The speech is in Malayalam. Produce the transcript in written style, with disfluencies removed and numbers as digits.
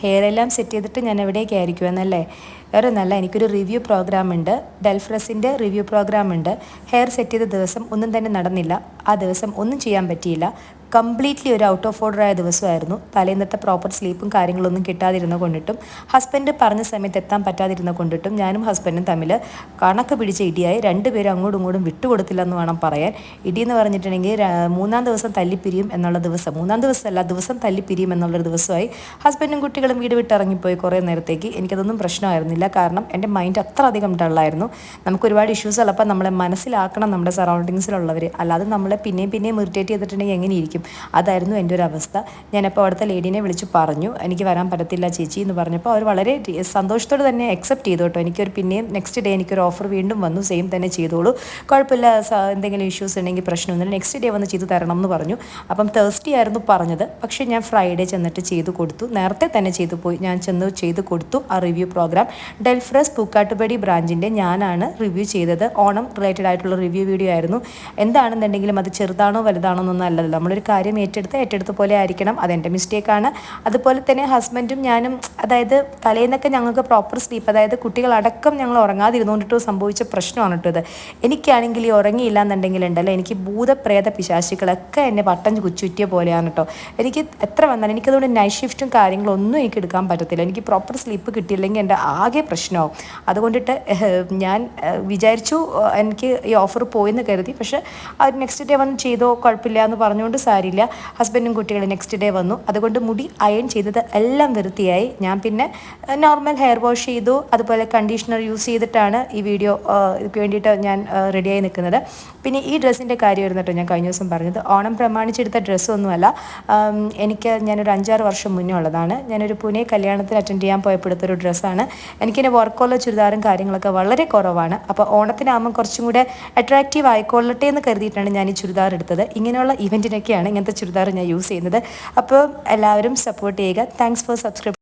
ഹെയർ എല്ലാം സെറ്റ് ചെയ്തിട്ട് ഞാൻ എവിടേക്കായിരിക്കും എന്നല്ലേ? വേറെ നല്ല എനിക്കൊരു റിവ്യൂ പ്രോഗ്രാം ഉണ്ട്, ഡെൽഫ്രസിൻ്റെ റിവ്യൂ പ്രോഗ്രാം ഉണ്ട്. ഹെയർ സെറ്റ് ചെയ്ത ദിവസം ഒന്നും തന്നെ നടന്നില്ല. ആ ദിവസം ഒന്നും ചെയ്യാൻ പറ്റിയില്ല. കംപ്ലീറ്റ്ലി ഒരു ഔട്ട് ഓഫ് ഓർഡർ ആയ ദിവസമായിരുന്നു. തലേന്നത്തെ പ്രോപ്പർ സ്ലീപ്പും കാര്യങ്ങളൊന്നും കിട്ടാതിരുന്ന കൊണ്ടിട്ടും ഹസ്ബൻഡ് പറഞ്ഞ സമയത്ത് എത്താൻ പറ്റാതിരുന്ന കൊണ്ടിട്ടും ഞാനും ഹസ്ബൻഡും തമ്മിൽ കണക്ക് പിടിച്ച ഇടിയായി. രണ്ടുപേരും അങ്ങോട്ടും ഇങ്ങോട്ടും വിട്ടുകൊടുത്തില്ല എന്ന് വേണം പറയാൻ. ഇടിയെന്ന് പറഞ്ഞിട്ടുണ്ടെങ്കിൽ മൂന്നാം ദിവസം തല്ലിപ്പിരിയും എന്നുള്ള ദിവസം, മൂന്നാം ദിവസമല്ല ദിവസം തല്ലിപ്പിരിയും എന്നുള്ളൊരു ദിവസമായി. ഹസ്ബൻഡും കുട്ടികളും വീട് വിട്ടിറങ്ങിപ്പോയി കുറേ നേരത്തേക്ക്. എനിക്കതൊന്നും പ്രശ്നമായിരുന്നില്ല, കാരണം എൻ്റെ മൈൻഡ് അത്ര അധികം ഡള്ളായിരുന്നു. നമുക്ക് ഒരുപാട് ഇഷ്യൂസ് ഉള്ളപ്പോൾ നമ്മളെ മനസ്സിലാക്കണം നമ്മുടെ സറൗണ്ടിങ്സിലുള്ളവർ, അല്ലാതെ നമ്മളെ പിന്നെയും പിന്നെയും ഇറിറ്റേറ്റ് ചെയ്തിട്ടുണ്ടെങ്കിൽ എങ്ങനെ ഇരിക്കും? അതായിരുന്നു എൻ്റെ ഒരു അവസ്ഥ. ഞാനപ്പോൾ അവിടുത്തെ ലേഡീനെ വിളിച്ച് പറഞ്ഞു എനിക്ക് വരാൻ പറ്റത്തില്ല ചേച്ചി എന്ന് പറഞ്ഞപ്പോൾ അവർ വളരെ സന്തോഷത്തോടെ തന്നെ അക്സെപ്റ്റ് ചെയ്തു കേട്ടോ. എനിക്കൊരു പിന്നെയും നെക്സ്റ്റ് ഡേ എനിക്കൊരു ഓഫർ വീണ്ടും വന്നു, സെയിം തന്നെ ചെയ്തോളൂ, കുഴപ്പമില്ല, എന്തെങ്കിലും ഇഷ്യൂസ് ഉണ്ടെങ്കിൽ പ്രശ്നമൊന്നുമില്ല, നെക്സ്റ്റ് ഡേ വന്ന് ചെയ്ത് തരണം എന്ന് പറഞ്ഞു. അപ്പം തേഴ്സ്ഡേ ആയിരുന്നു പറഞ്ഞത്, പക്ഷേ ഞാൻ ഫ്രൈഡേ ചെന്നിട്ട് ചെയ്തു കൊടുത്തു. നേരത്തെ തന്നെ ചെയ്തു പോയി, ഞാൻ ചെന്ന് ചെയ്ത് കൊടുത്തു ആ റിവ്യൂ പ്രോഗ്രാം. ഡെൽഫ്രസ് പൂക്കാട്ടുപടി ബ്രാഞ്ചിൻ്റെ ഞാനാണ് റിവ്യൂ ചെയ്തത്. ഓണം റിലേറ്റഡ് ആയിട്ടുള്ള റിവ്യൂ വീഡിയോ ആയിരുന്നു. എന്താണെന്നുണ്ടെങ്കിലും അത് ചെറുതാണോ വലുതാണോ എന്നൊന്നും അല്ലല്ലോ, നമ്മളൊരു കാര്യം ഏറ്റെടുത്ത പോലെ ആയിരിക്കണം. അതെൻ്റെ മിസ്റ്റേക്കാണ്. അതുപോലെ തന്നെ ഹസ്ബൻഡും ഞാനും, അതായത് തലേന്നൊക്കെ ഞങ്ങൾക്ക് പ്രോപ്പർ സ്ലീപ്പ്, അതായത് കുട്ടികളടക്കം ഞങ്ങൾ ഉറങ്ങാതിരുന്നുകൊണ്ടിട്ട് സംഭവിച്ച പ്രശ്നമാണ് കേട്ടോ ഇത്. എനിക്കാണെങ്കിൽ ഈ ഉറങ്ങിയില്ല എന്നുണ്ടെങ്കിൽ ഉണ്ടല്ലോ, എനിക്ക് ഭൂതപ്രേത പിശാചികളൊക്കെ എന്നെ വട്ടം കുച്ചുറ്റിയ പോലെയാണ് കേട്ടോ. എനിക്ക് എത്ര വന്നാലും എനിക്കതുകൊണ്ട് നൈറ്റ് ഷിഫ്റ്റും കാര്യങ്ങളൊന്നും എനിക്ക് എടുക്കാൻ പറ്റത്തില്ല. എനിക്ക് പ്രോപ്പർ സ്ലീപ്പ് കിട്ടിയില്ലെങ്കിൽ എൻ്റെ ആകെ പ്രശ്നമാവും. അതുകൊണ്ടിട്ട് ഞാൻ വിചാരിച്ചു എനിക്ക് ഈ ഓഫർ പോയെന്ന് കരുതി. പക്ഷേ അത് നെക്സ്റ്റ് ഡേ വന്ന് ചെയ്തോ കുഴപ്പമില്ല എന്ന് പറഞ്ഞുകൊണ്ട് സാരില്ല. ഹസ്ബൻഡും കുട്ടികളും നെക്സ്റ്റ് ഡേ വന്നു. അതുകൊണ്ട് മുടി അയൺ ചെയ്തത് എല്ലാം വൃത്തിയായി. ഞാൻ പിന്നെ നോർമൽ ഹെയർ വാഷ് ചെയ്തു, അതുപോലെ കണ്ടീഷണർ യൂസ് ചെയ്തിട്ടാണ് ഈ വീഡിയോ വേണ്ടിയിട്ട് ഞാൻ റെഡിയായി നിൽക്കുന്നത്. പിന്നെ ഈ ഡ്രസ്സിൻ്റെ കാര്യമായിരുന്നു കേട്ടോ ഞാൻ കഴിഞ്ഞ ദിവസം പറഞ്ഞത്. ഓണം പ്രമാണിച്ചെടുത്ത ഡ്രസ്സൊന്നുമല്ല, ഞാനൊരു 5-6 വർഷം മുന്നേ ഉള്ളതാണ്. ഞാനൊരു പുനെ കല്യാണത്തിന് അറ്റൻഡ് ചെയ്യാൻ പോയപ്പോൾ എടുത്തൊരു ഡ്രസ്സാണ്. എനിക്കിൻ്റെ വർക്കുള്ള ചുരിദാറും കാര്യങ്ങളൊക്കെ വളരെ കുറവാണ്. അപ്പോൾ ഓണത്തിനാകുമ്പോൾ കുറച്ചും കൂടെ അട്രാക്റ്റീവ് ആയിക്കൊള്ളട്ടെ എന്ന് കരുതിയിട്ടാണ് ഞാൻ ഈ ചുരിദാർ എടുത്തത്. ഇങ്ങനെയുള്ള ഇവൻറ്റിനൊക്കെയാണ് ഇങ്ങനത്തെ ചുരിദാർ ഞാൻ യൂസ് ചെയ്യുന്നത്. അപ്പോൾ എല്ലാവരും സപ്പോർട്ട് ചെയ്യുക. Thanks for subscribe.